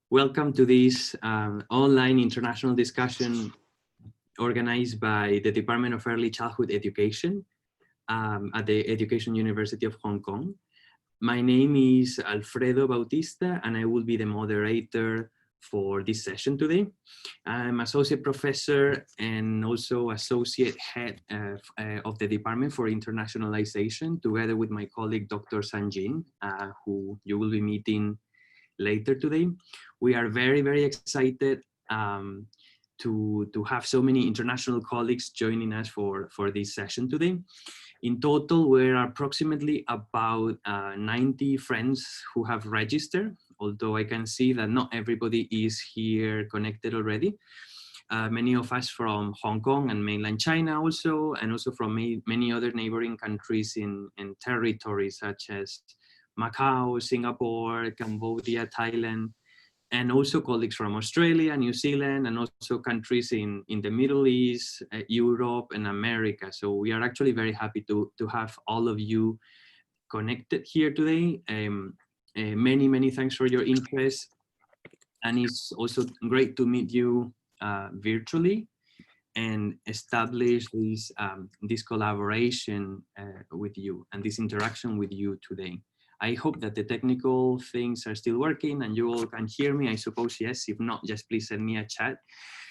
Welcome to this online international discussion organized by the Department of Early Childhood Education at the Education University of Hong Kong. My name is Alfredo Bautista and I will be the moderator for this session today. I'm associate professor and also associate head of the Department for Internationalization, together with my colleague, Dr. Sanjin, who you will be meeting later today. We are very excited to have so many international colleagues joining us for this session today. In total, we're approximately about 90 friends who have registered, although I can see that not everybody is here connected already. Many of us from Hong Kong and mainland China also, and also from many other neighboring countries in territories such as Macau, Singapore, Cambodia, Thailand, and also colleagues from Australia, New Zealand, and also countries in the Middle East, Europe, and America. So we are actually very happy to have all of you connected here today. Many thanks for your interest. And it's also great to meet you virtually and establish this collaboration with you and this interaction with you today. I hope that the technical things are still working and you all can hear me. I suppose yes. If not, just please send me a chat.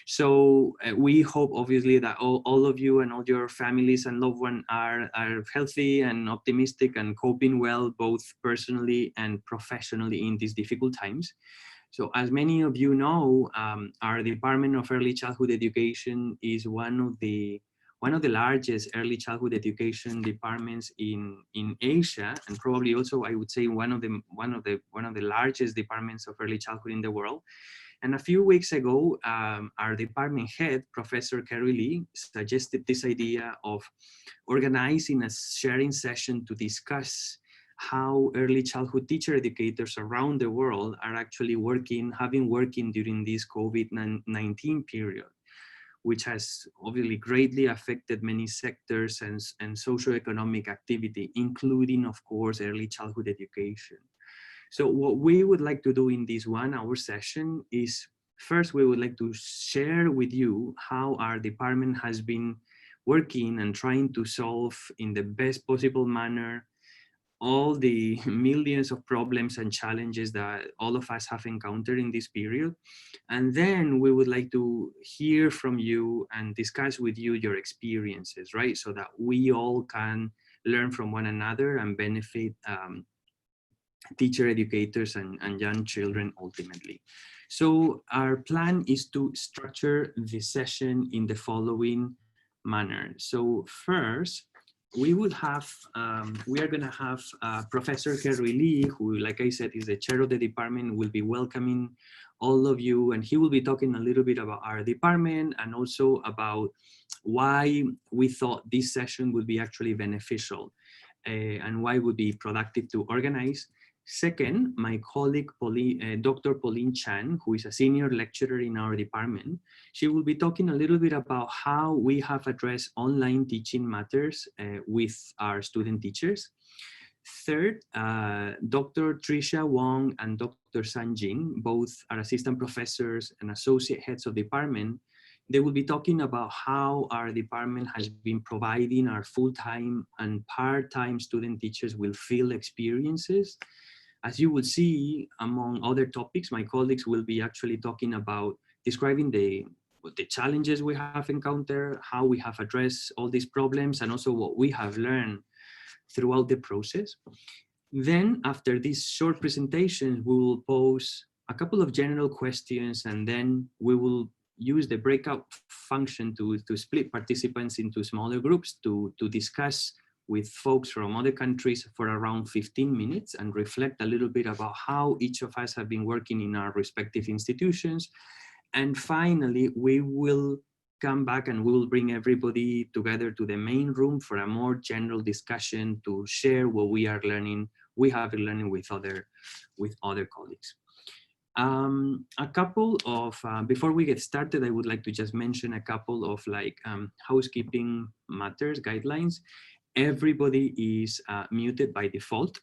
So we hope obviously that all of you and all your families and loved ones are healthy and optimistic and coping well, both personally and professionally in these difficult times. So as many of you know, our Department of Early Childhood Education is one of the largest early childhood education departments in Asia, and probably also I would say one of the largest departments of early childhood in the world. And a few weeks ago, our department head, Professor Kerry Lee, suggested this idea of organizing a sharing session to discuss how early childhood teacher educators around the world are actually have been working during this COVID-19 period, which has obviously greatly affected many sectors and socioeconomic activity, including, of course, early childhood education. So what we would like to do in this 1 hour session is, first, we would like to share with you how our department has been working and trying to solve in the best possible manner all the millions of problems and challenges that all of us have encountered in this period. And then we would like to hear from you and discuss with you your experiences, right? So that we all can learn from one another and benefit teacher educators and young children ultimately. So our plan is to structure the session in the following manner. So first, we are going to have Professor Kerry Lee, who, like I said, is the chair of the department, will be welcoming all of you, and he will be talking a little bit about our department and also about why we thought this session would be actually beneficial and why it would be productive to organize. Second, my colleague, Dr. Pauline Chan, who is a senior lecturer in our department, she will be talking a little bit about how we have addressed online teaching matters with our student teachers. Third, Dr. Tricia Wong and Dr. Sanjin, both are assistant professors and associate heads of department. They will be talking about how our department has been providing our full-time and part-time student teachers with field experiences. As you will see, among other topics, my colleagues will be actually talking about describing the challenges we have encountered, how we have addressed all these problems, and also what we have learned throughout the process. Then after these short presentations, we will pose a couple of general questions, and then we will use the breakout function to split participants into smaller groups to discuss with folks from other countries for around 15 minutes and reflect a little bit about how each of us have been working in our respective institutions. And finally, we will come back and we will bring everybody together to the main room for a more general discussion to share what we have been learning with other colleagues. A couple of, before we get started, I would like to just mention a couple of housekeeping matters, guidelines. Everybody is muted by default.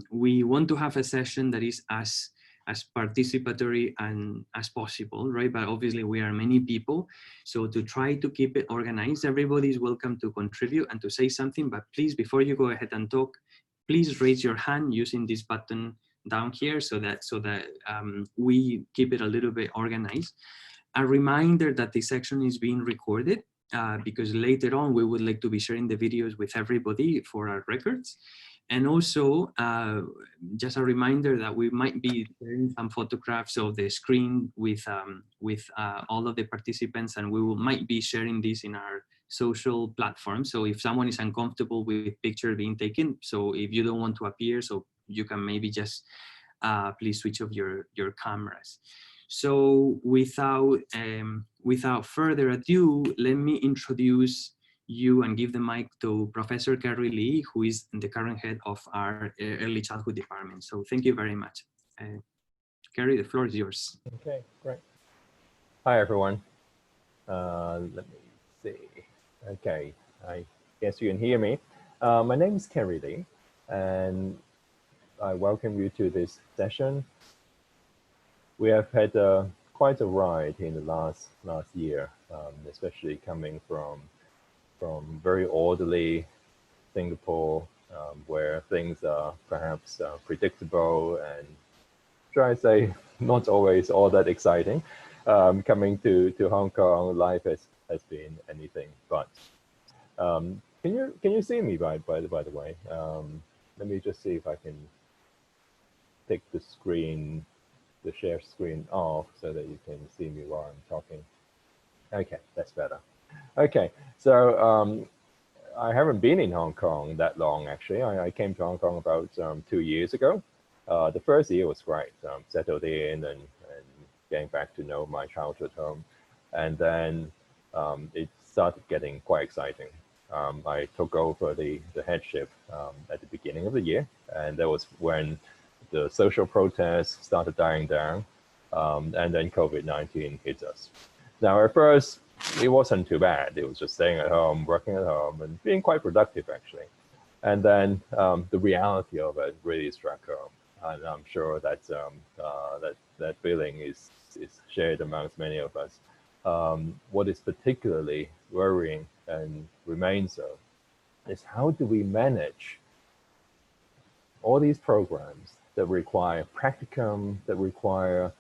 We want to have a session that is as as participatory and as possible, right? But obviously we are many people. So to try to keep it organized, everybody is welcome to contribute and to say something, but please, before you go ahead and talk, please raise your hand using this button down here so that we keep it a little bit organized. A reminder that this section is being recorded because later on we would like to be sharing the videos with everybody for our records. And also just a reminder that we might be sharing some photographs of the screen with all of the participants, and might be sharing this in our social platform. So if someone is uncomfortable with picture being taken, so if you don't want to appear, so you can maybe just please switch off your cameras. So without further ado, let me introduce you and give the mic to Professor Carrie Lee, who is the current head of our early childhood department. So thank you very much. Carrie, the floor is yours. Okay, great. Hi, everyone. Let me see. Okay, I guess you can hear me. My name is Carrie Lee, and I welcome you to this session. We have had quite a ride in the last year, especially coming from very orderly Singapore, where things are perhaps predictable and, try to say, not always all that exciting. Coming to Hong Kong, life has been anything but. Can you see me by the way? Let me just see if I can take the screen, the share screen off so that you can see me while I'm talking. Okay, that's better. Okay, so I haven't been in Hong Kong that long, actually. I came to Hong Kong about 2 years ago. The first year was great, settled in and getting back to know my childhood home. And then it started getting quite exciting. I took over the headship at the beginning of the year, and that was when the social protests started dying down, and then COVID-19 hit us. Now, at first, it wasn't too bad. It was just staying at home, working at home, and being quite productive, actually. And then the reality of it really struck home. And I'm sure that that feeling is shared amongst many of us. What is particularly worrying and remains so is how do we manage all these programs that require practicum, that require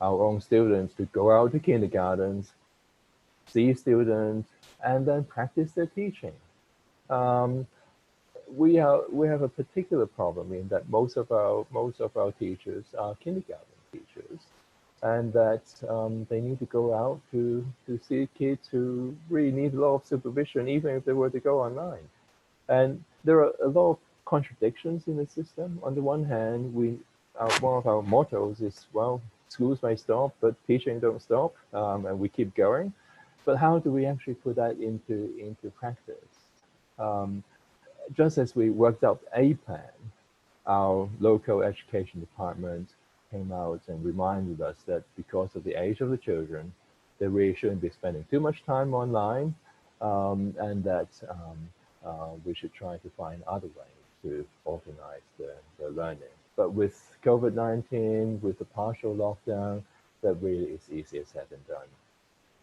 our own students to go out to kindergartens, see students, and then practice their teaching. We have a particular problem in that most of our teachers are kindergarten teachers, and that they need to go out to see kids who really need a lot of supervision, even if they were to go online. And there are a lot of contradictions in the system. On the one hand, one of our mottos is, well, schools may stop, but teaching don't stop, and we keep going. But how do we actually put that into practice? Just as we worked out a plan, our local education department came out and reminded us that because of the age of the children, they really shouldn't be spending too much time online, and that we should try to find other ways to organize the learning. But with COVID-19, with the partial lockdown, that really is easier said than done.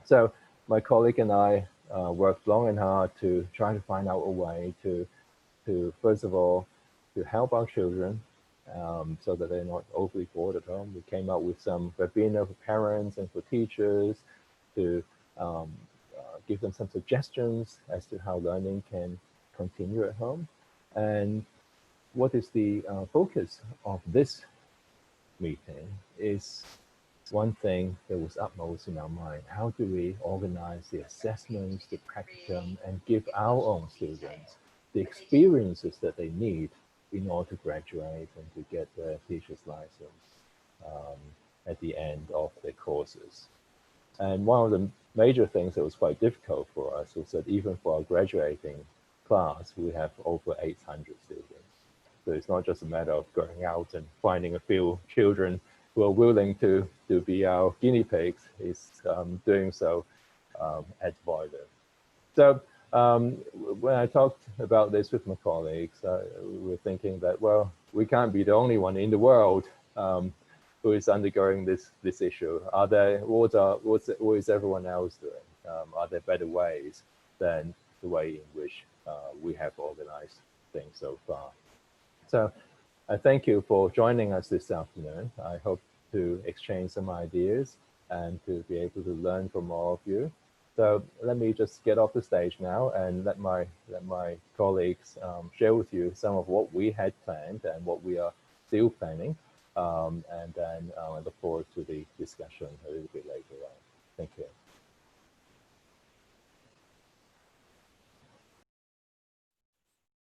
So my colleague and I worked long and hard to try to find out a way to first of all, to help our children so that they're not overly bored at home. We came up with some webinar for parents and for teachers to give them some suggestions as to how learning can continue at home. And what is the focus of this meeting is one thing that was upmost in our mind. How do we organize the assessments, the practicum, and give our own students the experiences that they need in order to graduate and to get their teacher's license at the end of their courses. And one of the major things that was quite difficult for us was that even for our graduating class, we have over 800 students. So it's not just a matter of going out and finding a few children who are willing to be our guinea pigs, is doing so at volume. So when I talked about this with my colleagues, we were thinking that, well, we can't be the only one in the world who is undergoing this issue? Are there what is everyone else doing? Are there better ways than the way in which we have organized things so far? So I thank you for joining us this afternoon. I hope to exchange some ideas and to be able to learn from all of you. So let me just get off the stage now and let my colleagues share with you some of what we had planned and what we are still planning. And then I look forward to the discussion a little bit later on. Thank you.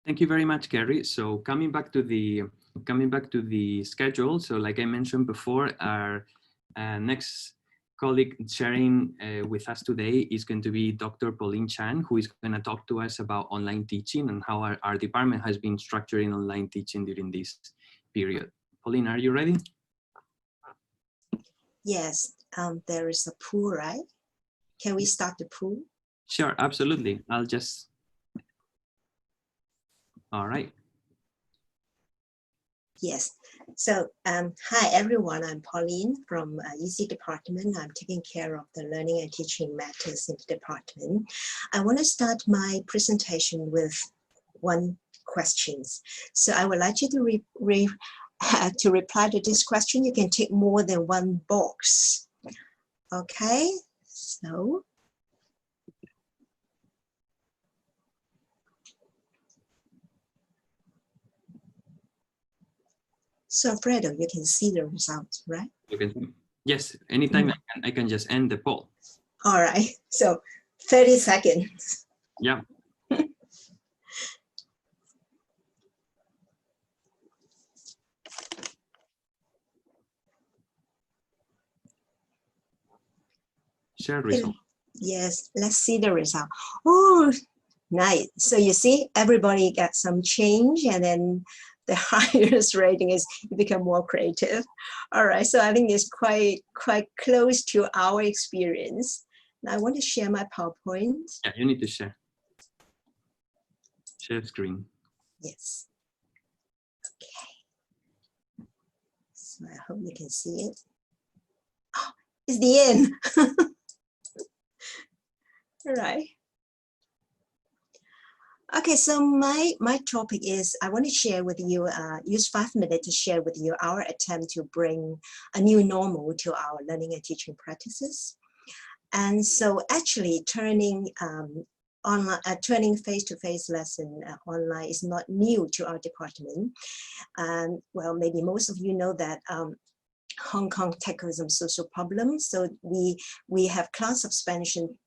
Thank you very much, Gary. So coming back to the schedule. So like I mentioned before, our next colleague sharing with us today is going to be Dr. Pauline Chan, who is going to talk to us about online teaching and how our department has been structuring online teaching during this period. Pauline, are you ready? Yes, there is a pool, right? Can we start the pool? Sure, absolutely. I'll just... All right. Yes. So, hi everyone. I'm Pauline from ECE department. I'm taking care of the learning and teaching matters in the department. I want to start my presentation with one question. So I would like you to to reply to this question. You can tick more than one box. Okay. So Fredo, you can see the results, right? You can, yes, anytime I can just end the poll. All right, so 30 seconds. Yeah. Share result. Yes, let's see the result. Oh, nice. So you see, everybody got some change, and then the highest rating is you become more creative. All right, so I think it's quite close to our experience. Now I want to share my PowerPoint. Yeah, you need to share. Share screen. Yes. Okay. So I hope you can see it. Oh, it's the end. All right. Okay, so my topic is I want to share with you, use 5 minutes to share with you our attempt to bring a new normal to our learning and teaching practices. And so actually turning online, turning face-to-face lesson online is not new to our department. Well, maybe most of you know that Hong Kong tackles some social problems. So we have class suspension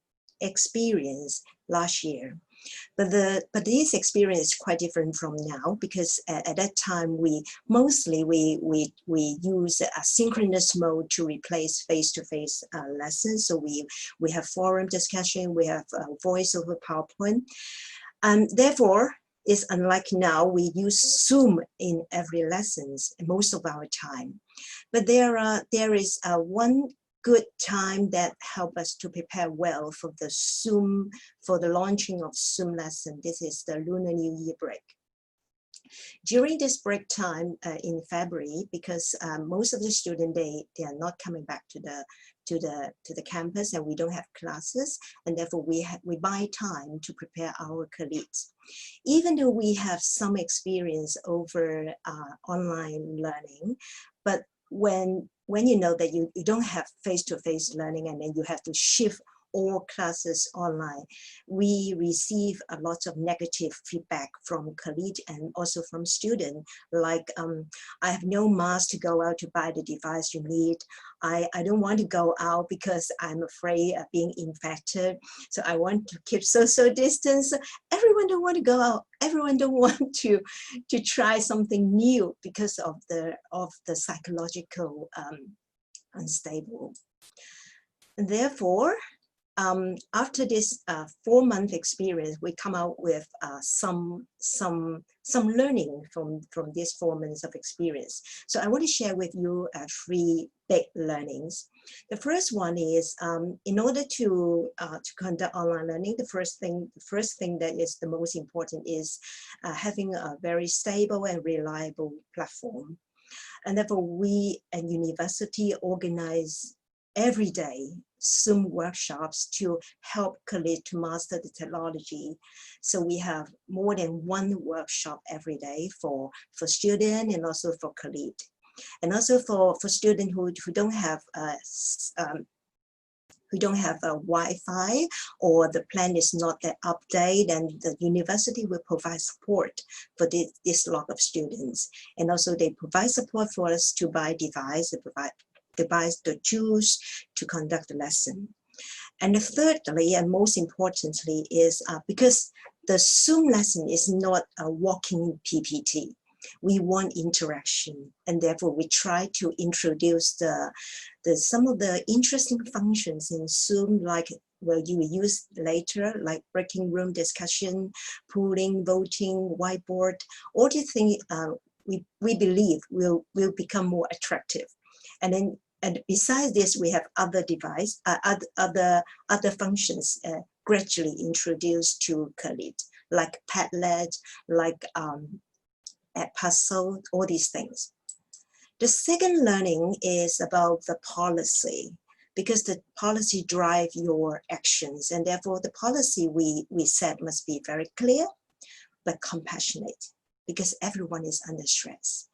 experience last year. But this experience is quite different from now, because at that time we use a synchronous mode to replace face-to-face lessons. So we have forum discussion, we have voice over PowerPoint, and therefore it's unlike now we use Zoom in every lessons most of our time. But there is one good time that help us to prepare well for the Zoom, for the launching of Zoom lesson. This is the Lunar New Year break. During this break time in February, because most of the students they are not coming back to the campus, and we don't have classes, and therefore we buy time to prepare our colleagues. Even though we have some experience over online learning, but when you know that you don't have face-to-face learning, and then you have to shift all classes online, we receive a lot of negative feedback from colleagues and also from students, like I have no mask to go out to buy the device you need. I don't want to go out because I'm afraid of being infected. So I want to keep social distance. Everyone don't want to go out. Everyone don't want to try something new because of the psychological unstable. And therefore, after this 4-month experience, we come out with some learning from these 4 months of experience. So I want to share with you 3 big learnings. The first one is in order to conduct online learning, the first thing that is the most important is having a very stable and reliable platform. And therefore we and university organize every day Zoom workshops to help colleagues to master the technology. So we have more than one workshop every day for students and also for colleagues. And also for students who don't have Wi-Fi, or the plan is not that updated, and the university will provide support for this lot of students. And also they provide support for us to buy device, they provide device to choose to conduct the lesson. And thirdly, and most importantly, is because the Zoom lesson is not a walking PPT. We want interaction, and therefore we try to introduce some of the interesting functions in Zoom, like you will use later, like breaking room discussion, polling, voting, whiteboard. All these things we believe will become more attractive. And besides this, we have other device, other functions gradually introduced to colleagues, like Padlet, like puzzle, all these things. The second learning is about the policy, because the policy drive your actions, and therefore the policy we set must be very clear but compassionate, because everyone is under stress.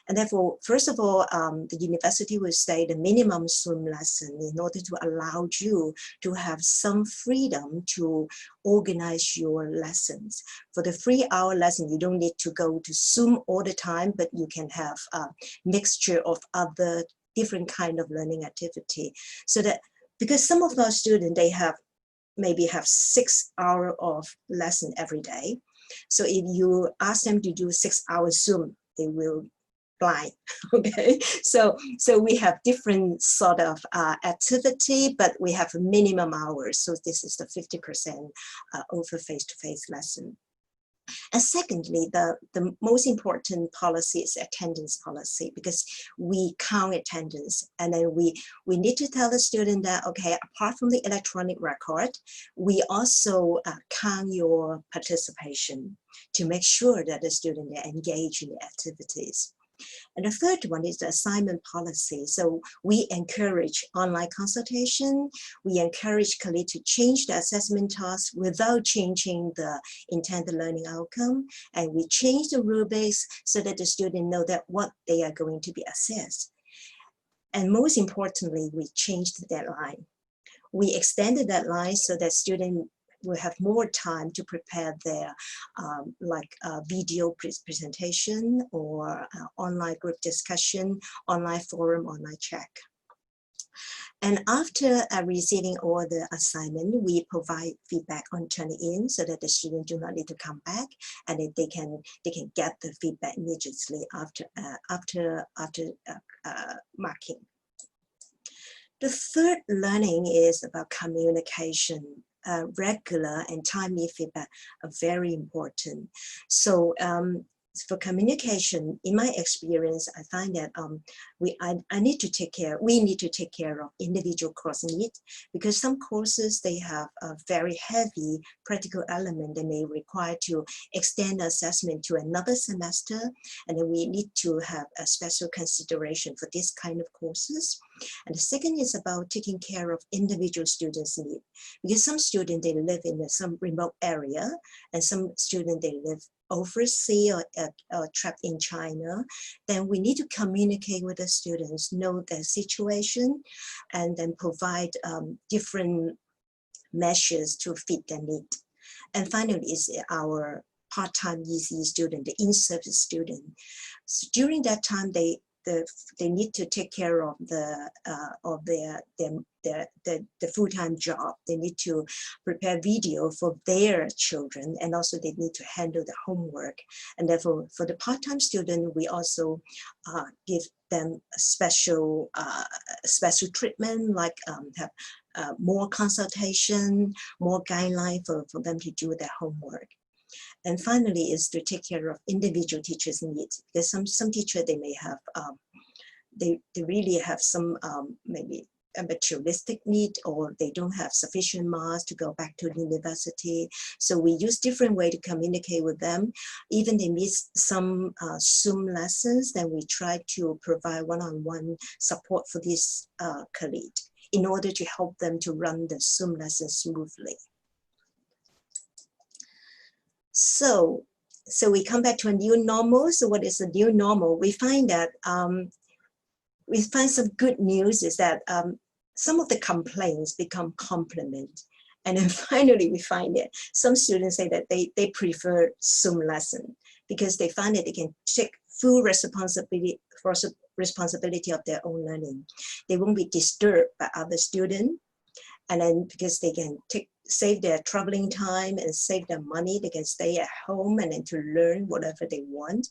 And therefore, first of all, the university will say the minimum Zoom lesson in order to allow you to have some freedom to organize your lessons. For the 3-hour lesson, you don't need to go to Zoom all the time, but you can have a mixture of other different kind of learning activity. So that, because some of our students, they maybe have 6 hours of lesson every day. So if you ask them to do 6 hours Zoom, they will blind. Okay, so we have different sort of activity, but we have minimum hours. So this is the 50% over face-to-face lesson. And secondly, the most important policy is attendance policy, because we count attendance, and then we need to tell the student that, okay, apart from the electronic record, we also count your participation to make sure that the student are engaged in the activities. And the third one is the assignment policy. So we encourage online consultation. We encourage colleagues to change the assessment task without changing the intended learning outcome. And we change the rubrics so that the students know that what they are going to be assessed. And most importantly, we changed the deadline. We extended the deadline so that students will have more time to prepare their video presentation, or online group discussion, online forum, online chat. And after receiving all the assignment, we provide feedback on Turnitin so that the students do not need to come back, and they can get the feedback immediately after marking. The third learning is about communication. Regular and timely feedback are very important. So for communication, in my experience, I find that we need to take care of individual course needs, because some courses, they have a very heavy practical element that may require to extend the assessment to another semester, and then we need to have a special consideration for this kind of courses. And the second is about taking care of individual students' needs, because some students, they live in some remote area, and some students, they live overseas or trapped in China. Then we need to communicate with the students, know their situation, and then provide different measures to fit their need. And finally is our part-time ECE student, the in-service student. So during that time, they need to take care of their full-time job. They need to prepare video for their children, and also they need to handle the homework. And therefore, for the part-time student, we also give them a special treatment, like have more consultation, more guideline for them to do their homework. And finally is to take care of individual teachers' needs, because some teachers, they may have, they really have some maybe a materialistic need, or they don't have sufficient marks to go back to the university. So we use different way to communicate with them. Even they miss some Zoom lessons, then we try to provide one-on-one support for this colleague in order to help them to run the Zoom lessons smoothly. So we come back to a new normal. So what is the new normal? We find that we find some good news is that some of the complaints become compliment. And then finally we find that some students say that they prefer Zoom lesson because they find that they can take full responsibility of their own learning. They won't be disturbed by other students. And then because they can save their traveling time and save their money, they can stay at home and then to learn whatever they want.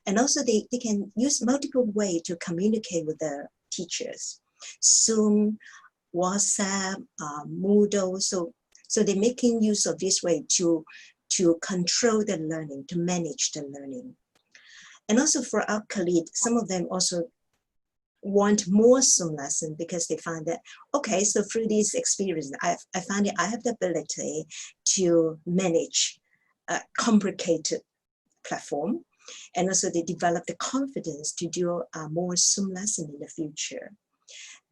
And also they can use multiple ways to communicate with their teachers. Zoom, WhatsApp, Moodle. So they're making use of this way to control the learning, to manage the learning. And also for our colleagues, some of them also want more Zoom lesson because they find that, okay, so through this experience, I find that I have the ability to manage a complicated platform. And also they develop the confidence to do more Zoom lesson in the future.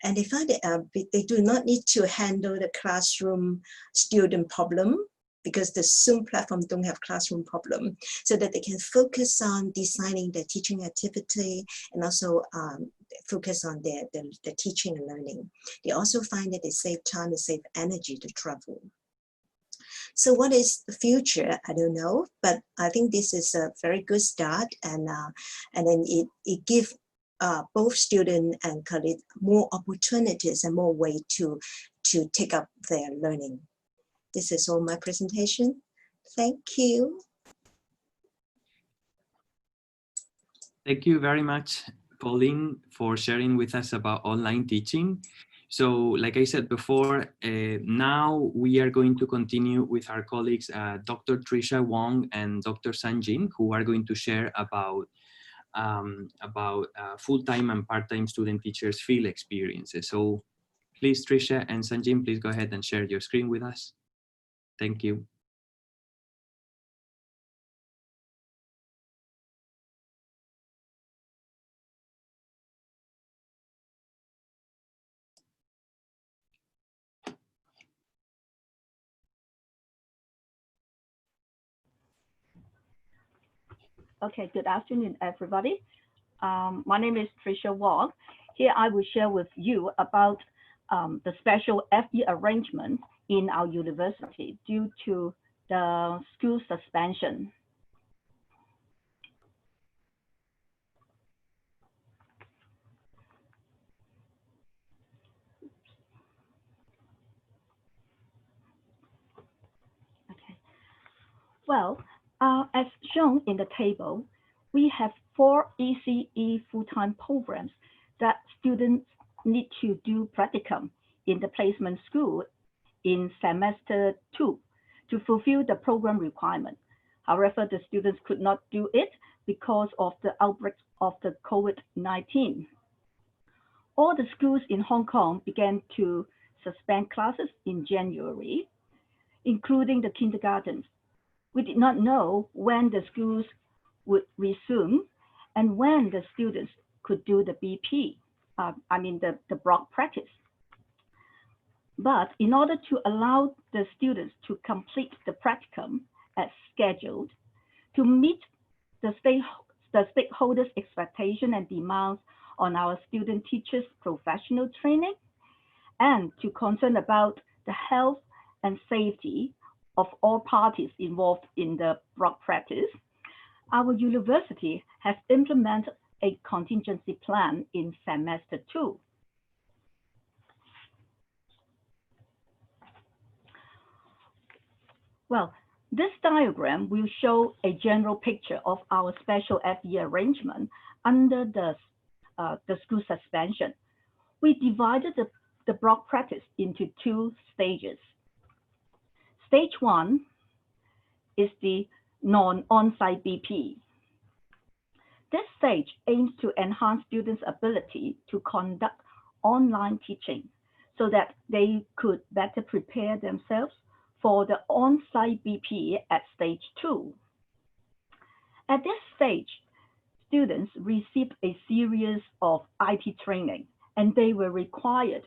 And they find that they do not need to handle the classroom student problem because the Zoom platform don't have classroom problem, so that they can focus on designing the teaching activity and also focus on the teaching and learning. They also find that they save time and save energy to travel. So what is the future? I don't know, but I think this is a very good start, and then it gives both student and colleagues more opportunities and more way to take up their learning. This is all my presentation. Thank you. Thank you very much, Pauline, for sharing with us about online teaching. So like I said before, now we are going to continue with our colleagues, Dr. Tricia Wong and Dr. Sanjin, who are going to share about full-time and part-time student teachers' field experiences. So please, Tricia and Sanjin, please go ahead and share your screen with us. Thank you. Okay, good afternoon, everybody. My name is Tricia Wong. Here I will share with you about the special FE arrangement in our university due to the school suspension. Okay. Well, as shown in the table, we have 4 ECE full-time programs that students need to do practicum in the placement school in semester 2 to fulfill the program requirement. However, the students could not do it because of the outbreak of the COVID-19. All the schools in Hong Kong began to suspend classes in January, including the kindergartens. We did not know when the schools would resume and when the students could do the BP, the block practice. But in order to allow the students to complete the practicum as scheduled, to meet the stakeholders' expectation and demands on our student teachers' professional training, and to concern about the health and safety of all parties involved in the block practice, our university has implemented a contingency plan in semester 2. Well, this diagram will show a general picture of our special FE arrangement under the school suspension. We divided the block practice into 2 stages. Stage 1 is the non-on-site BP. This stage aims to enhance students' ability to conduct online teaching so that they could better prepare themselves for the on-site BP at stage 2. At this stage, students received a series of IT training, and they were required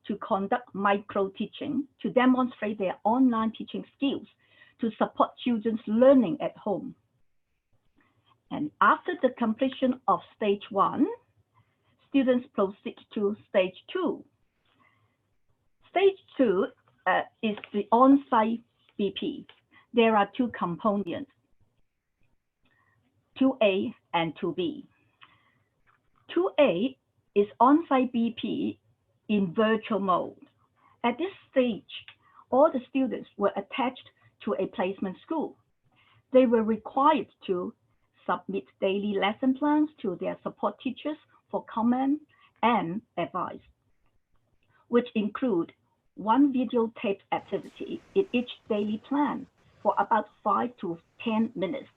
to conduct micro-teaching to demonstrate their online teaching skills to support children's learning at home. And after the completion of stage 1, students proceed to stage 2. Stage 2 is the on-site BP. There are 2 components, 2A and 2B. 2A is on-site BP in virtual mode. At this stage, all the students were attached to a placement school. They were required to submit daily lesson plans to their support teachers for comment and advice, which include 1 videotaped activity in each daily plan for about 5 to 10 minutes,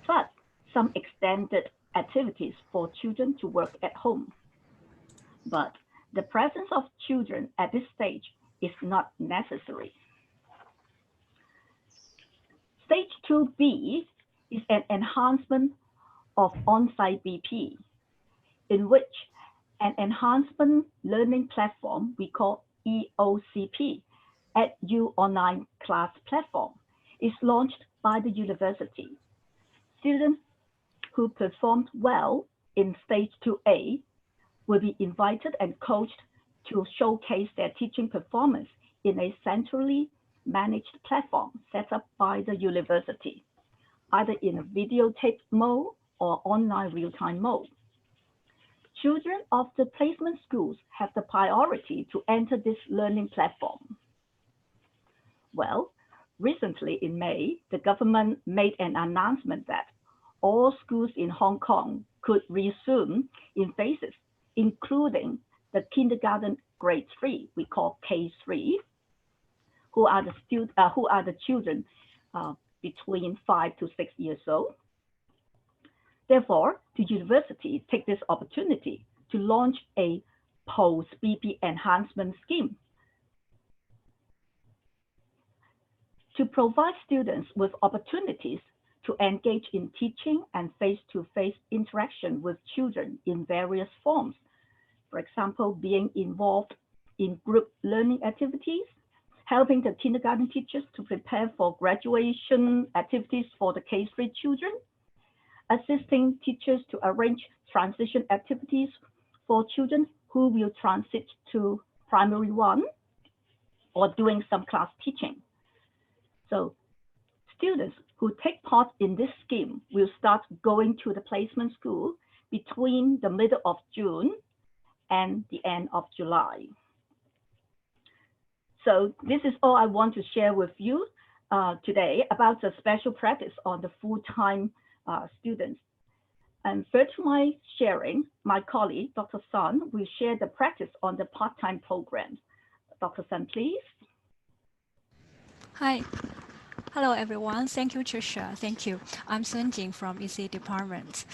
plus some extended activities for children to work at home. But the presence of children at this stage is not necessary. Stage 2B is an enhancement of on-site BP, in which an enhancement learning platform we call EOCP, EdU Online Class Platform, is launched by the university. Students who performed well in stage 2A will be invited and coached to showcase their teaching performance in a centrally managed platform set up by the university, either in a videotape mode or online real-time mode. Children of the placement schools have the priority to enter this learning platform. Well, recently in May, the government made an announcement that all schools in Hong Kong could resume in phases, including the kindergarten grade 3, we call K3, who are the children between 5 to 6 years old. Therefore, the university take this opportunity to launch a post-BP enhancement scheme to provide students with opportunities to engage in teaching and face-to-face interaction with children in various forms. For example, being involved in group learning activities, helping the kindergarten teachers to prepare for graduation activities for the K3 children, assisting teachers to arrange transition activities for children who will transit to primary 1, or doing some class teaching. So students who take part in this scheme will start going to the placement school between the middle of June and the end of July. So this is all I want to share with you today about the special practice on the full-time students. And further to my sharing, my colleague, Dr. Sun, will share the practice on the part-time programs. Dr. Sun, please. Hi. Hello, everyone. Thank you, Tricia. Thank you. I'm Sun Jing from ECE department.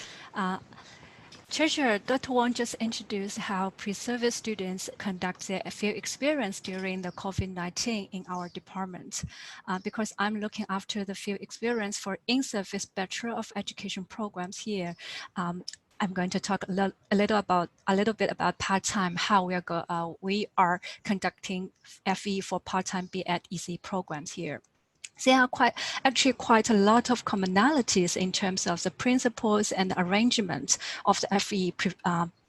Tricia, Dr. Wang just introduced how pre-service students conduct their field experience during the COVID-19 in our department. Because I'm looking after the field experience for in-service Bachelor of Education programs here, I'm going to talk a little bit about part-time, how we are conducting FE for part-time B at ECE programs here. There are actually quite a lot of commonalities in terms of the principles and the arrangement of the FE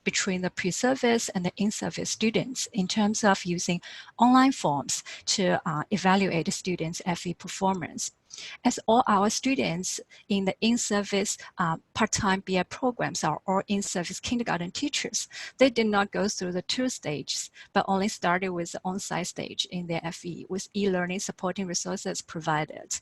between the pre-service and the in-service students in terms of using online forms to evaluate the students' FE performance. As all our students in the in-service part-time BA programs are all in-service kindergarten teachers, they did not go through the 2 stages, but only started with the on-site stage in their FE with e-learning supporting resources provided.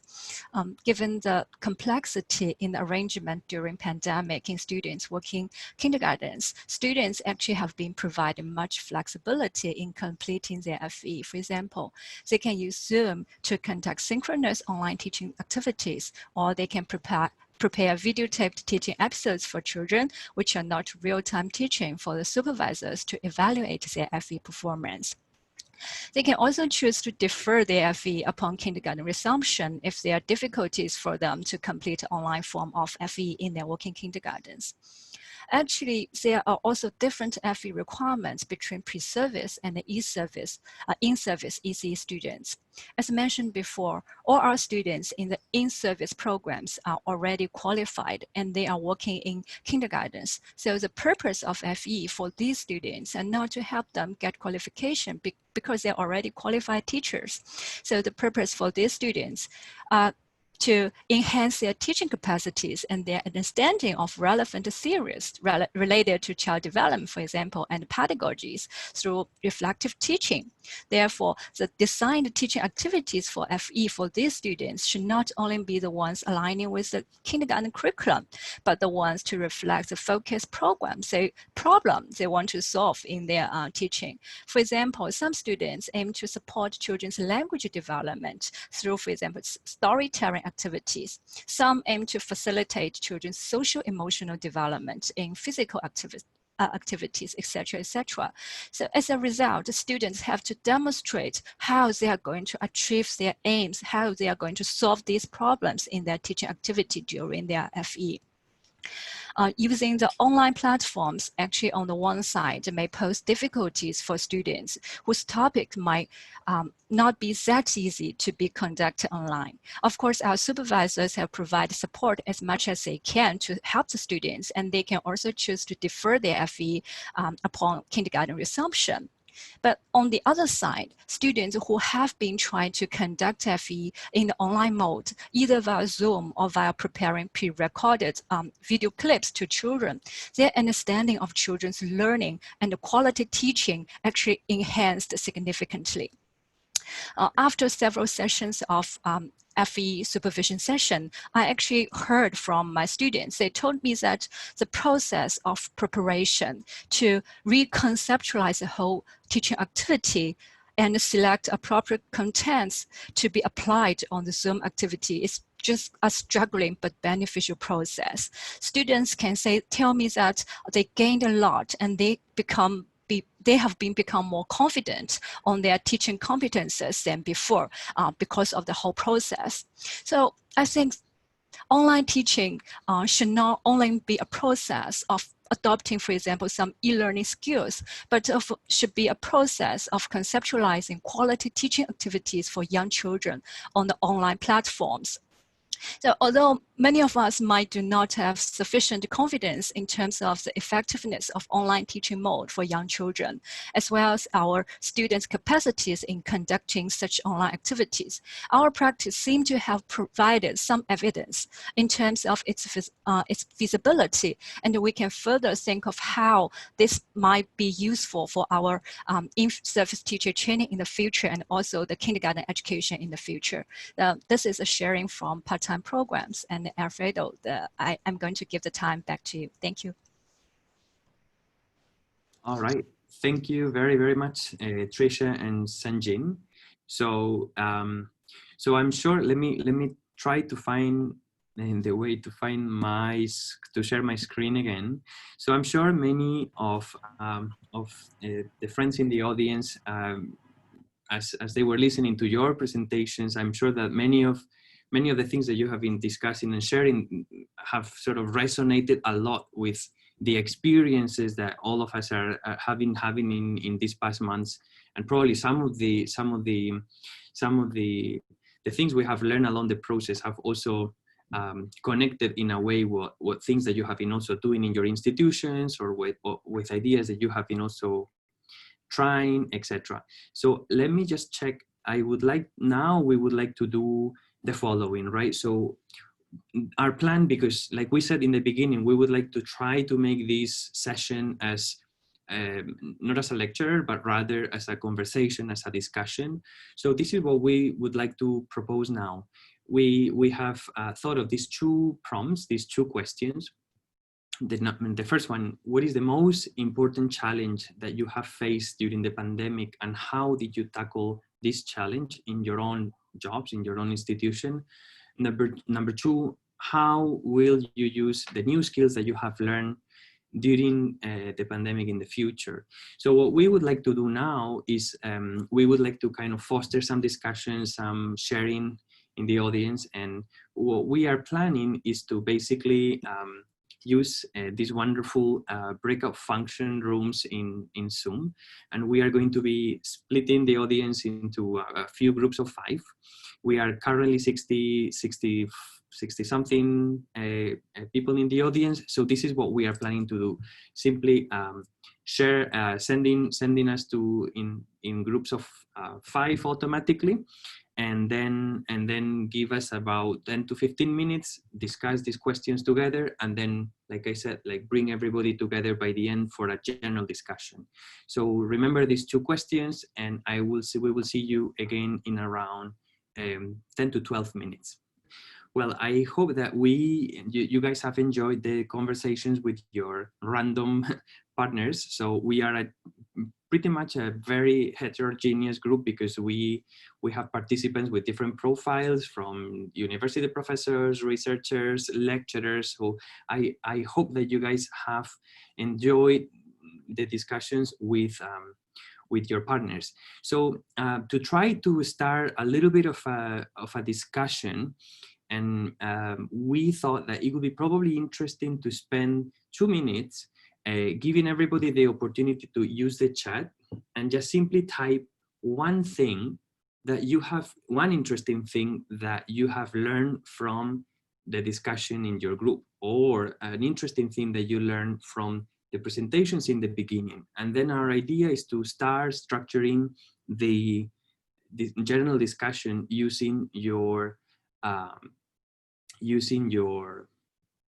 Given the complexity in the arrangement during pandemic in students working kindergartens, students actually have been provided much flexibility in completing their FE. For example, they can use Zoom to conduct synchronous online teaching activities, or they can prepare videotaped teaching episodes for children, which are not real-time teaching for the supervisors to evaluate their FE performance. They can also choose to defer their FE upon kindergarten resumption if there are difficulties for them to complete online form of FE in their working kindergartens. Actually, there are also different FE requirements between pre-service and the e-service, in-service ECE students. As mentioned before, all our students in the in-service programs are already qualified and they are working in kindergartens. So the purpose of FE for these students are not to help them get qualification because they're already qualified teachers. So the purpose for these students to enhance their teaching capacities and their understanding of relevant theories related to child development, for example, and pedagogies through reflective teaching. Therefore, the designed teaching activities for FE for these students should not only be the ones aligning with the kindergarten curriculum, but the ones to reflect the focus programs, problems they want to solve in their teaching. For example, some students aim to support children's language development through, for example, storytelling activities. Some aim to facilitate children's social emotional development in physical activities, etc., etc. So as a result, the students have to demonstrate how they are going to achieve their aims, how they are going to solve these problems in their teaching activity during their FE. Using the online platforms, actually on the one side, may pose difficulties for students whose topic might not be that easy to be conducted online. Of course, our supervisors have provided support as much as they can to help the students, and they can also choose to defer their FE upon kindergarten resumption. But on the other side, students who have been trying to conduct FE in the online mode, either via Zoom or via preparing pre-recorded video clips to children, their understanding of children's learning and the quality teaching actually enhanced significantly. After several sessions of FE supervision session, I actually heard from my students. They told me that the process of preparation to reconceptualize the whole teaching activity and select appropriate contents to be applied on the Zoom activity is just a struggling but beneficial process. Students can tell me that they gained a lot and they have become more confident on their teaching competences than before because of the whole process. So I think online teaching should not only be a process of adopting, for example, some e-learning skills, but should be a process of conceptualizing quality teaching activities for young children on the online platforms. So although many of us might do not have sufficient confidence in terms of the effectiveness of online teaching mode for young children, as well as our students' capacities in conducting such online activities, our practice seems to have provided some evidence in terms of its feasibility, and we can further think of how this might be useful for our in-service teacher training in the future and also the kindergarten education in the future. This is a sharing from part-time programs, and Alfredo, I'm going to give the time back to you. Thank you. All right, thank you very, very much, Tricia and Sanjin. So, so I'm sure, let me try to find the way to find to share my screen again. So I'm sure many of the friends in the audience, as they were listening to your presentations, I'm sure that many of the things that you have been discussing and sharing have sort of resonated a lot with the experiences that all of us are having in these past months, and probably some of the things we have learned along the process have also connected in a way what things that you have been also doing in your institutions, or with ideas that you have been also trying, etc. So let me just check. We would like to do the following, right? So our plan, because like we said in the beginning, we would like to try to make this session as not as a lecture, but rather as a conversation, as a discussion. So this is what we would like to propose now. We have thought of these two prompts, these two questions. The first one: what is the most important challenge that you have faced during the pandemic, and how did you tackle this challenge in your own jobs, in your own institution? Number two: how will you use the new skills that you have learned during the pandemic in the future. So what we would like to do now is we would like to kind of foster some discussions, some sharing in the audience. And what we are planning is to basically use these wonderful breakout function rooms in Zoom. And we are going to be splitting the audience into a few groups of 5. We are currently 60 something people in the audience. So this is what we are planning to do. Simply share, sending us to in groups of 5 automatically. And then give us about 10 to 15 minutes, discuss these questions together, and then, like I said, like bring everybody together by the end for a general discussion. So remember these 2 questions, and we will see you again in around 10 to 12 minutes. Well, I hope that you guys have enjoyed the conversations with your random partners. So we are pretty much a very heterogeneous group, because we have participants with different profiles, from university professors, researchers, lecturers. So I hope that you guys have enjoyed the discussions with your partners. So to try to start a little bit of a discussion, and we thought that it would be probably interesting to spend 2 minutes giving everybody the opportunity to use the chat and just simply type one interesting thing that you have learned from the discussion in your group, or an interesting thing that you learned from the presentations in the beginning. And then our idea is to start structuring the general discussion using your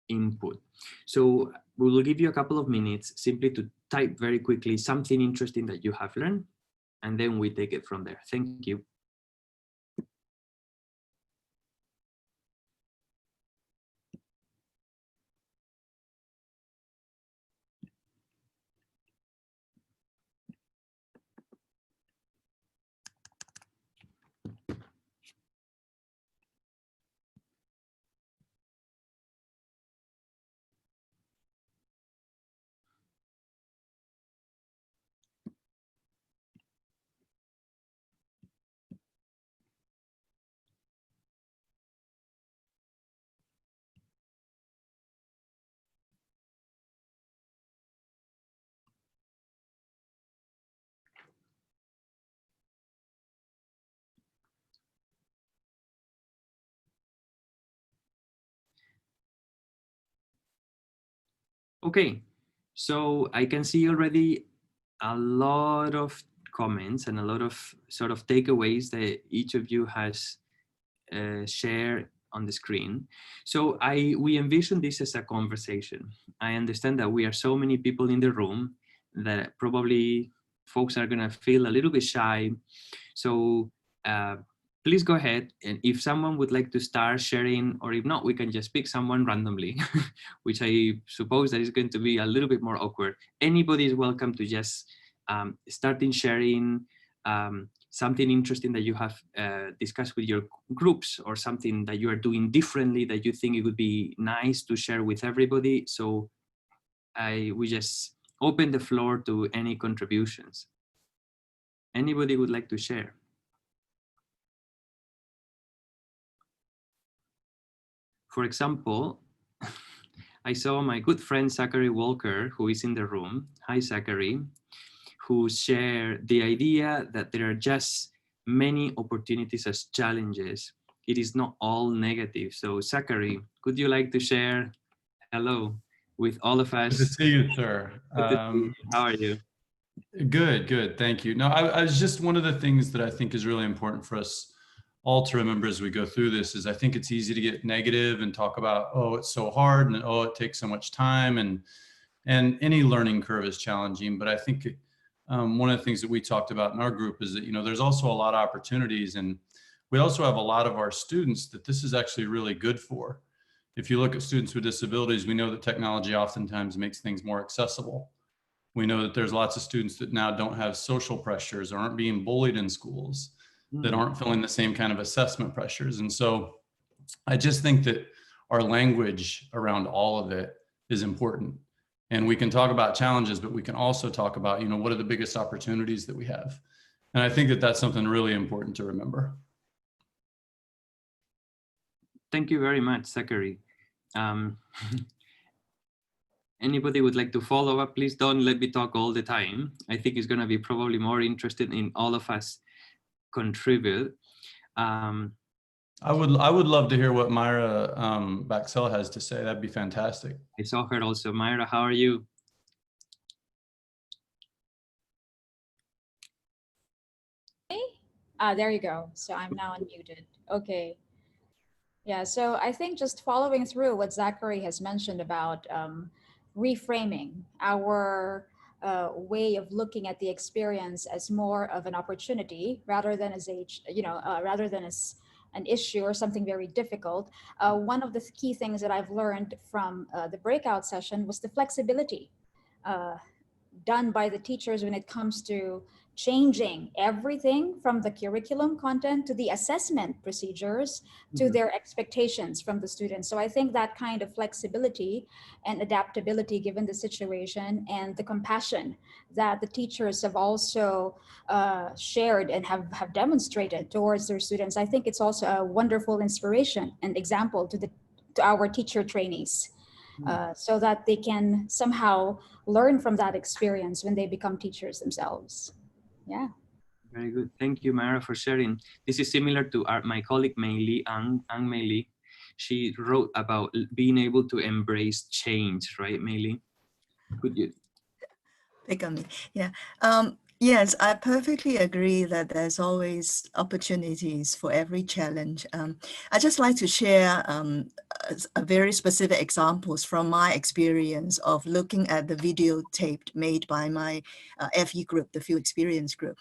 input. So we will give you a couple of minutes simply to type very quickly something interesting that you have learned, and then we take it from there. Thank you. Okay, so I can see already a lot of comments and a lot of sort of takeaways that each of you has shared on the screen. So we envision this as a conversation. I understand that we are so many people in the room that probably folks are gonna feel a little bit shy. So please go ahead, and if someone would like to start sharing, or if not, we can just pick someone randomly, which I suppose that is going to be a little bit more awkward. Anybody is welcome to just starting sharing something interesting that you have discussed with your groups, or something that you are doing differently that you think it would be nice to share with everybody. So we just open the floor to any contributions. Anybody would like to share? For example, I saw my good friend Zachary Walker, who is in the room. Hi, Zachary, who shared the idea that there are just many opportunities as challenges. It is not all negative. So Zachary, could you like to share hello with all of us? Good to see you, sir. How are you? Good. Thank you. No, I was just, one of the things that I think is really important for us all to remember as we go through this is I think it's easy to get negative and talk about, oh, it's so hard, and oh, it takes so much time, and any learning curve is challenging. But I think one of the things that we talked about in our group is that, you know, there's also a lot of opportunities, and we also have a lot of our students that this is actually really good for. If you look at students with disabilities, we know that technology oftentimes makes things more accessible. We know that there's lots of students that now don't have social pressures, or aren't being bullied in schools, that aren't feeling the same kind of assessment pressures. And so I just think that our language around all of it is important. And we can talk about challenges, but we can also talk about, what are the biggest opportunities that we have? And I think that that's something really important to remember. Thank you very much, Zachary. Anybody would like to follow up? Please don't let me talk all the time. I think it's going to be probably more interested in all of us contribute. I would love to hear what Myra Baxell has to say. That'd be fantastic. I saw her also. Myra, how are you? There you go. So I'm now unmuted. Okay. Yeah, so I think just following through what Zachary has mentioned about reframing our way of looking at the experience as more of an opportunity rather than as rather than as an issue or something very difficult. One of the key things that I've learned from the breakout session was the flexibility done by the teachers when it comes to changing everything from the curriculum content to the assessment procedures to their expectations from the students. So I think that kind of flexibility and adaptability given the situation and the compassion that the teachers have also shared and have demonstrated towards their students, I think it's also a wonderful inspiration and example to our teacher trainees. So that they can somehow learn from that experience when they become teachers themselves. Yeah. Very good. Thank you, Myra, for sharing. This is similar to my colleague, Ang Mei Li. She wrote about being able to embrace change, right, Mei Li? Could you? Pick on me. Yeah. Yes, I perfectly agree that there's always opportunities for every challenge. I just like to share a very specific examples from my experience of looking at the videotape made by my FE group, the Field Experience group.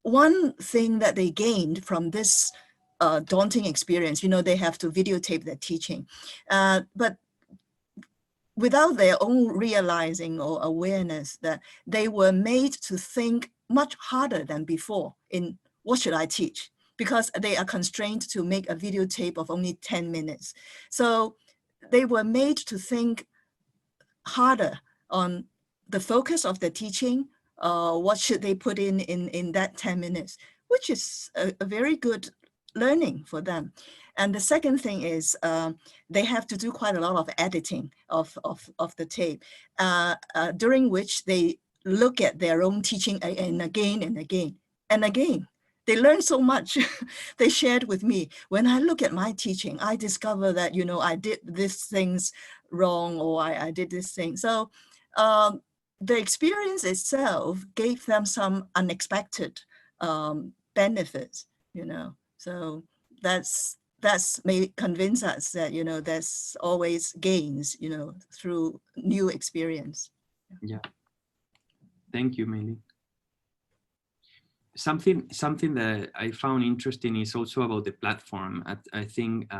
One thing that they gained from this daunting experience, they have to videotape their teaching, but without their own realizing or awareness that they were made to think much harder than before in what should I teach, because they are constrained to make a videotape of only 10 minutes. So they were made to think harder on the focus of their teaching, what should they put in that 10 minutes, which is a very good learning for them. And the second thing is they have to do quite a lot of editing of the tape, during which they look at their own teaching and again and again and again. They learn so much. They shared with me, when I look at my teaching, I discover that, I did these things wrong, or I did this thing. So the experience itself gave them some unexpected benefits, So that's may convince us that, there's always gains, through new experience. Yeah. Thank you, Mei Li. Something that I found interesting is also about the platform. I think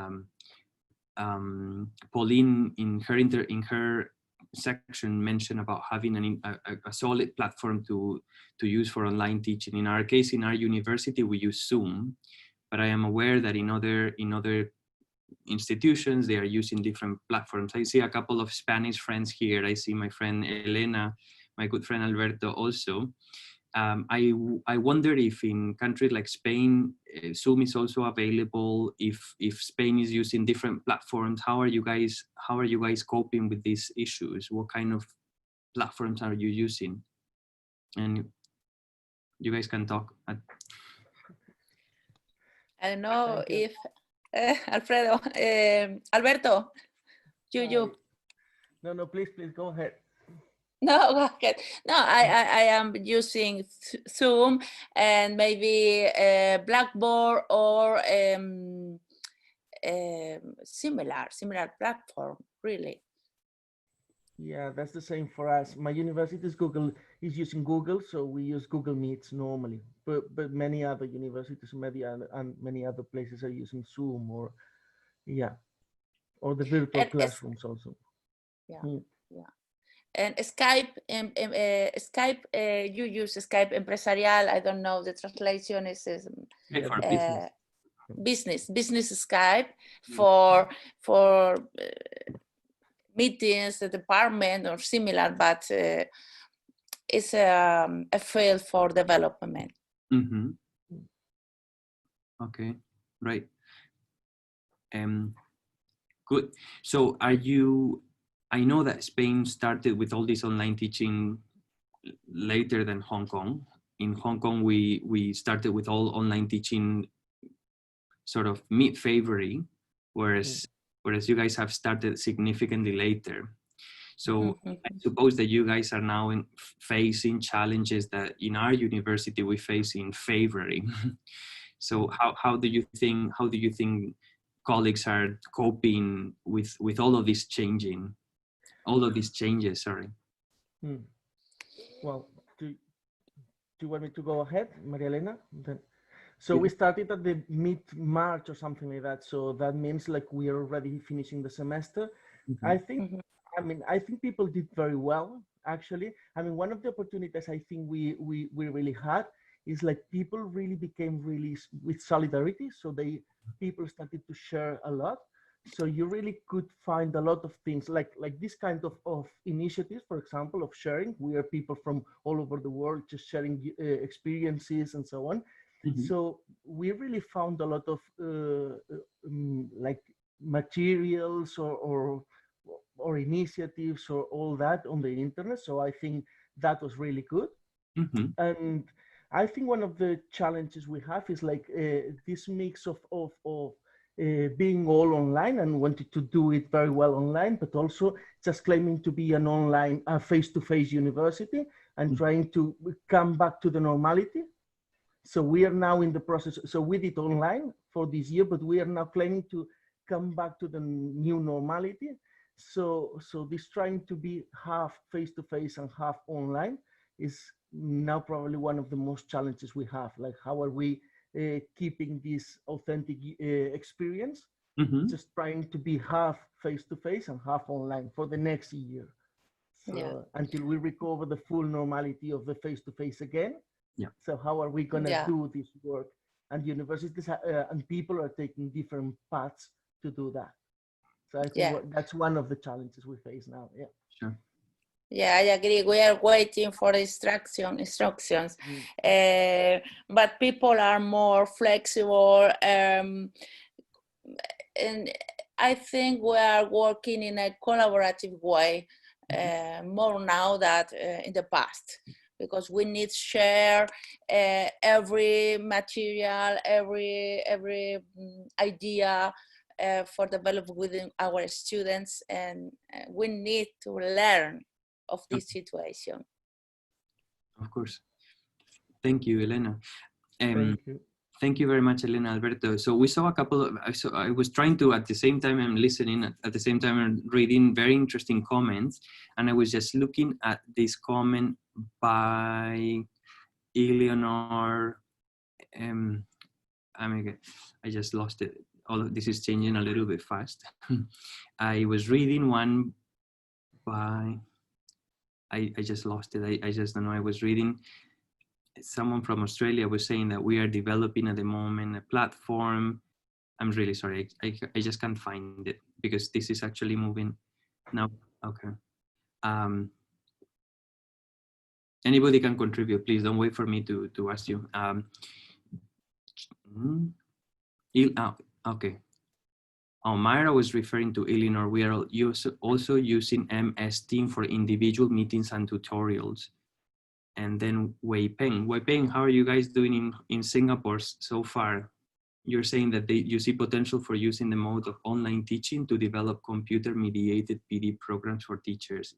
Pauline in her section mentioned about having a solid platform to use for online teaching. In our case, in our university, we use Zoom, but I am aware that in other institutions, they are using different platforms. I see a couple of Spanish friends here. I see my friend Elena, my good friend Alberto also. I wonder if in countries like Spain, Zoom is also available. If Spain is using different platforms, how are you guys coping with these issues? What kind of platforms are you using? And you guys can talk. I don't know if Alfredo, Alberto, you. No, please go ahead. No, okay. No, I am using Zoom and maybe Blackboard or similar platform, really. Yeah, that's the same for us. My university is using Google, so we use Google Meets normally. But many other universities, and many other places are using Zoom or the virtual classrooms also. Yeah. And Skype, Skype, you use Skype Empresarial. I don't know, the translation is business Skype for meetings, the department or similar, but it's a field for development. Mm-hmm. Okay, right. Good. So are you, I know that Spain started with all this online teaching later than Hong Kong. In Hong Kong, we started with all online teaching sort of mid-February, whereas you guys have started significantly later. So I suppose that you guys are now facing challenges that in our university we face in February. So how do you think colleagues are coping with all of this changes? Sorry. Well, do you want me to go ahead, Maria Elena? So we started at the mid-March or something like that. So that means like we are already finishing the semester. I think, I think people did very well, actually. I mean, one of the opportunities I think we really had is like people really became really with solidarity. So people started to share a lot. So you really could find a lot of things like this kind of initiatives, for example, of sharing. We are people from all over the world just sharing experiences and so on. So we really found a lot of like materials or initiatives or all that on the internet. So I think that was really good. And I think one of the challenges we have is like this mix of being all online and wanted to do it very well online, but also just claiming to be an online face-to-face university and trying to come back to the normality. So we are now in the process. So we did online for this year, but we are now claiming to come back to the new normality. So this trying to be half face-to-face and half online is now probably one of the most challenges we have. Like, how are we keeping this authentic experience? Just trying to be half face-to-face and half online for the next year. So until we recover the full normality of the face-to-face again. So how are we going to do this work? And universities and people are taking different paths to do that. So I think that's one of the challenges we face now. Sure. Yeah, I agree. We are waiting for instructions, but people are more flexible. And I think we are working in a collaborative way more now than in the past, because we need to share every material, every idea for development within our students, and we need to learn of this situation. Of course. Thank you, Elena. Thank you. Thank you very much, Elena, Alberto. So we saw a couple of, I was trying to, at the same time I'm listening, at the same time I'm reading very interesting comments. And I was just looking at this comment by Eleanor. I just lost it. All of this is changing a little bit fast. I was reading one by, I just lost it. I just don't know. I was reading, someone from Australia was saying that we are developing at the moment a platform. I'm really sorry. I just can't find it because this is actually moving now. Okay. Anybody can contribute. Please don't wait for me to ask you. Okay. Oh, Myra was referring to Eleanor. We are also using MS Team for individual meetings and tutorials. And then Wei Peng, how are you guys doing in Singapore so far? You're saying that you see potential for using the mode of online teaching to develop computer-mediated PD programs for teachers.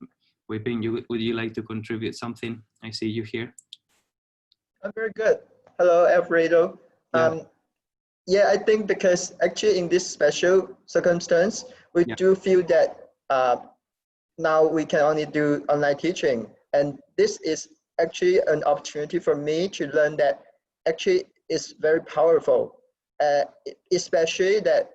Wei Peng, would you like to contribute something? I see you here. I'm very good. Hello, Alfredo. Yeah, I think because actually in this special circumstance, we do feel that now we can only do online teaching. And this is actually an opportunity for me to learn that actually is very powerful, especially that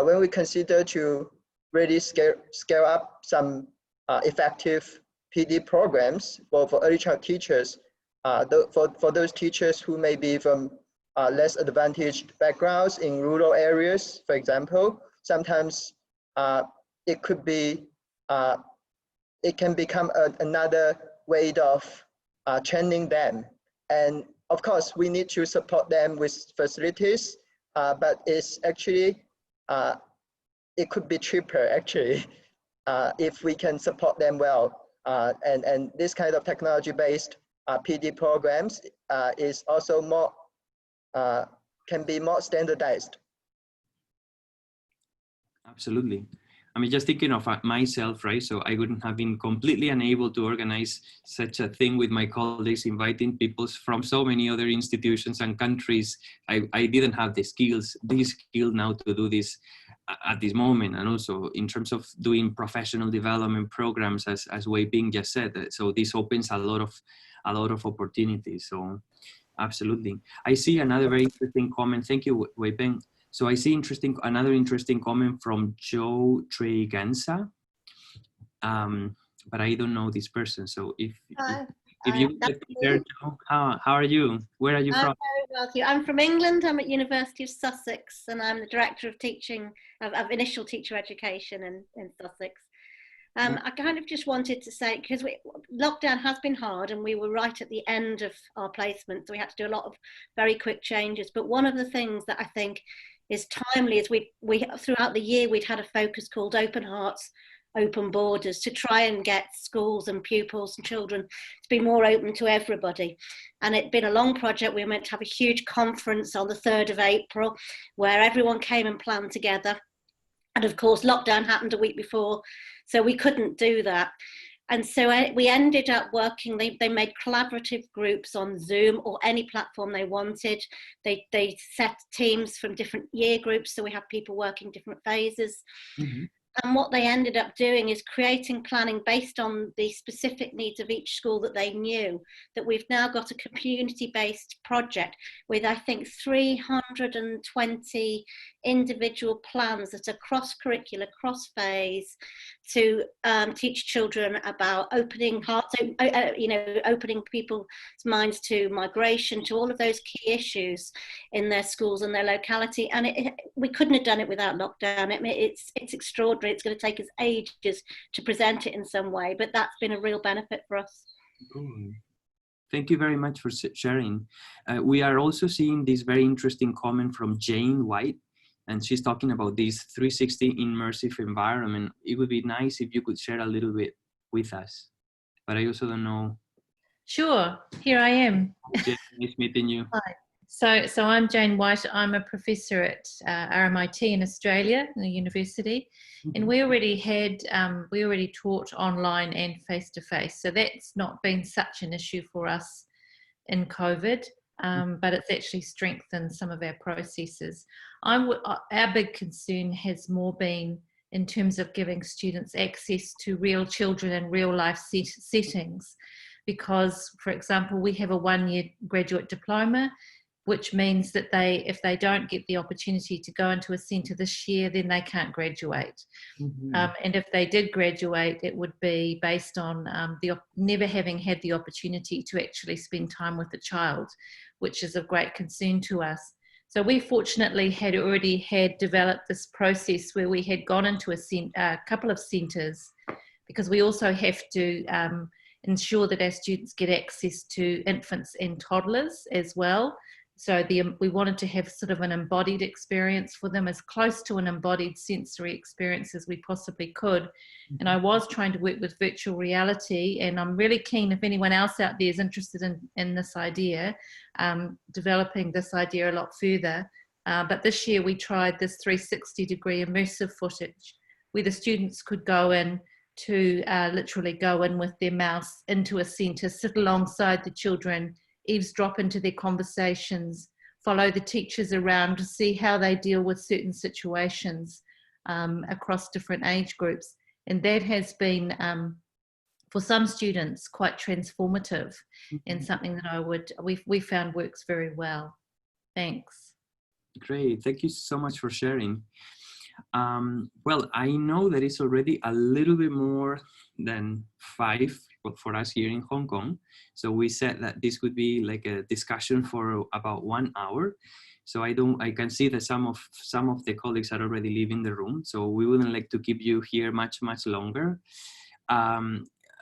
when we consider to really scale up some effective PD programs for early child teachers, for those teachers who may be from less advantaged backgrounds in rural areas, for example, sometimes it could be it can become another way of training them. And of course, we need to support them with facilities, but it's actually, it could be cheaper actually, if we can support them well. And this kind of technology-based PD programs is also more, can be more standardized. Absolutely. I mean, just thinking of myself, right? So I wouldn't have been completely unable to organize such a thing with my colleagues, inviting people from so many other institutions and countries. I didn't have the skills, this skill now to do this at this moment. And also in terms of doing professional development programs, as Wei Ping just said, so this opens a lot of opportunities. So absolutely. I see another very interesting comment. Thank you, Wei Ping. So I see another interesting comment from Joe Treganza, but I don't know this person. So if you could share, Joe, how are you? Where are you from? Very well, thank you. I'm from England. I'm at University of Sussex, and I'm the director of teaching of initial teacher education in Sussex. I kind of just wanted to say, because lockdown has been hard and we were right at the end of our placement, so we had to do a lot of very quick changes. But one of the things that I think is timely is we throughout the year we'd had a focus called Open Hearts, Open Borders, to try and get schools and pupils and children to be more open to everybody. And it'd been a long project. We were meant to have a huge conference on the 3rd of April where everyone came and planned together. And of course, lockdown happened a week before, so we couldn't do that. And so we ended up working, they made collaborative groups on Zoom or any platform they wanted. They set teams from different year groups, so we have people working different phases. Mm-hmm. And what they ended up doing is creating planning based on the specific needs of each school that they knew. That we've now got a community-based project with, I think, 320 individual plans that are cross-curricular, cross-phase, to teach children about opening hearts, opening people's minds to migration, to all of those key issues in their schools and their locality. And we couldn't have done it without lockdown. I mean, it's extraordinary. It's going to take us ages to present it in some way, but that's been a real benefit for us. Thank you very much for sharing. We are also seeing this very interesting comment from Jane White, and she's talking about this 360 immersive environment. It would be nice if you could share a little bit with us, but I also don't know. Sure, here I am. Jane, nice meeting you. Hi. So I'm Jane White. I'm a professor at RMIT in Australia, in the university, and we already taught online and face to face. So that's not been such an issue for us in COVID, but it's actually strengthened some of our processes. Our big concern has more been in terms of giving students access to real children in real life settings, because, for example, we have a 1-year graduate diploma, which means that if they don't get the opportunity to go into a centre this year, then they can't graduate. Mm-hmm. And if they did graduate, it would be based on never having had the opportunity to actually spend time with the child, which is of great concern to us. So we fortunately had already developed this process where we had gone into a couple of centres, because we also have to ensure that our students get access to infants and toddlers as well. So we wanted to have sort of an embodied experience for them, as close to an embodied sensory experience as we possibly could. And I was trying to work with virtual reality, and I'm really keen, if anyone else out there is interested in this idea, developing this idea a lot further. But this year we tried this 360-degree immersive footage, where the students could go in to literally go in with their mouse into a centre, sit alongside the children, eavesdrop into their conversations, follow the teachers around to see how they deal with certain situations across different age groups. And that has been, for some students, quite transformative, and something that we found works very well. Thanks. Great, thank you so much for sharing. Well, I know that it's already a little bit more than 5 for us here in Hong Kong. So we said that this could be like a discussion for about 1 hour. So I can see that some of the colleagues are already leaving the room. So we wouldn't like to keep you here much longer.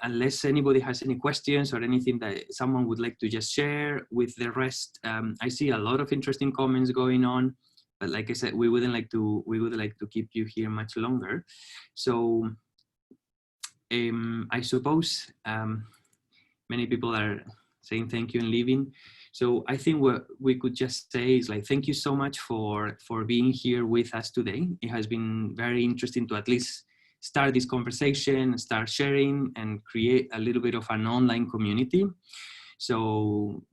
Unless anybody has any questions or anything that someone would like to just share with the rest. I see a lot of interesting comments going on, but like I said, we would like to keep you here much longer. So I suppose many people are saying thank you and leaving. So I think what we could just say is like, thank you so much for being here with us today. It has been very interesting to at least start this conversation, start sharing, and create a little bit of an online community. So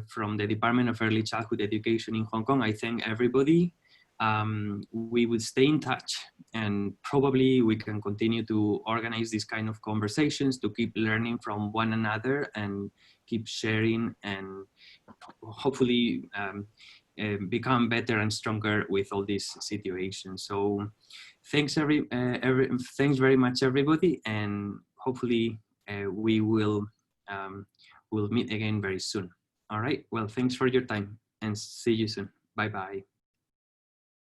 from the Department of Early Childhood Education in Hong Kong, I thank everybody. We would stay in touch, and probably we can continue to organize these kind of conversations to keep learning from one another and keep sharing, and hopefully become better and stronger with all these situations. So thanks thanks very much everybody, and hopefully we will we'll meet again very soon. All right, well, thanks for your time and see you soon. Bye bye.